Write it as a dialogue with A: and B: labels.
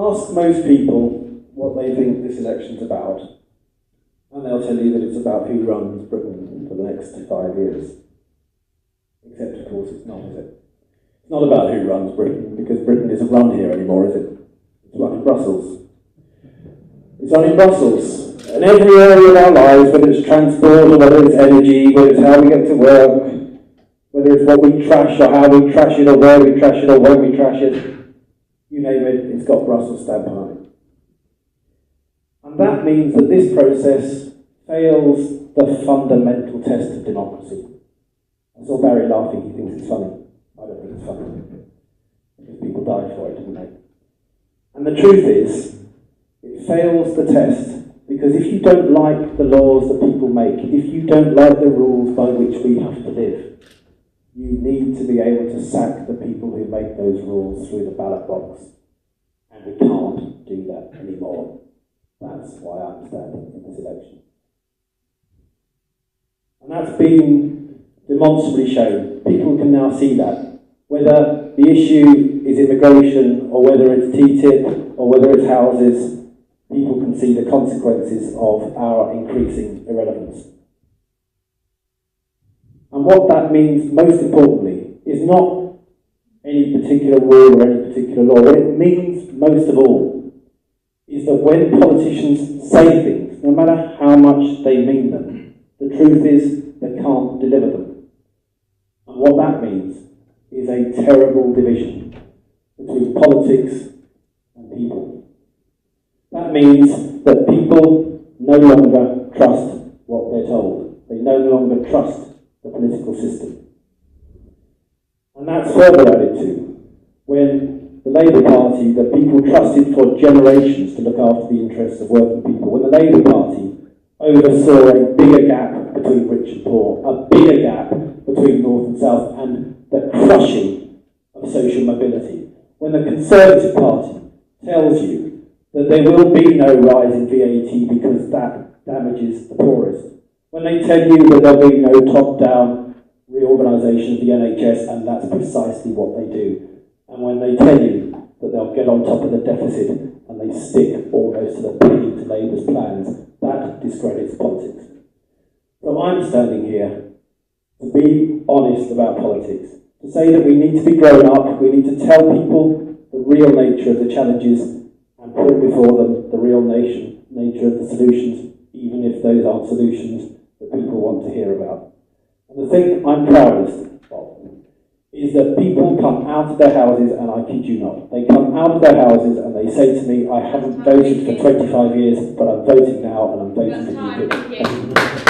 A: Ask most people what they think this election's about, and they'll tell you that it's about who runs Britain for the next 5 years. Except, of course, it's not, is it? It's not about who runs Britain, because Britain isn't run here anymore, is it? It's run in Brussels. It's run in Brussels. And every area of our lives, whether it's transport, or whether it's energy, whether it's how we get to work, whether it's what we trash, or how we trash it, or where we trash it, or when we trash it, you name it, it's got Brussels stamp on it. And that means that this process fails the fundamental test of democracy. I saw Barry laughing, he thinks it's funny. I don't think it's funny. Because people died for it, didn't they? And the truth is, it fails the test because if you don't like the laws that people make, if you don't like the rules by which we have to live, you need to be able to sack the people who make those rules through the ballot box. And we can't do that anymore. That's why I'm standing in this election. And that's been demonstrably shown. People can now see that. Whether the issue is immigration, or whether it's TTIP, or whether it's houses, people can see the consequences of our increasing irrelevance. And what that means, most importantly, is not any particular rule or any particular law. What it means, most of all, is that when politicians say things, no matter how much they mean them, the truth is they can't deliver them. And what that means is a terrible division between politics and people. That means that people no longer trust what they're told. They no longer trust the political system. And that's further added to when the Labour Party, that people trusted for generations to look after the interests of working people, when the Labour Party oversaw a bigger gap between rich and poor, a bigger gap between north and south, and the crushing of social mobility, when the Conservative Party tells you that there will be no rise in VAT because that damages the poorest, when they tell you that there'll be no top-down reorganisation of the NHS, and that's precisely what they do, and when they tell you that they'll get on top of the deficit and they stick almost to the penny to Labour's plans, that discredits politics. So I'm standing here to be honest about politics, to say that we need to be grown up, we need to tell people the real nature of the challenges and put before them the real nature of the solutions, even if those aren't solutions that people want to hear about. And the thing I'm proudest of is that people come out of their houses, and I kid you not, they come out of their houses and they say to me, I haven't voted for 25 years, but I'm voting now and I'm voting for UKIP.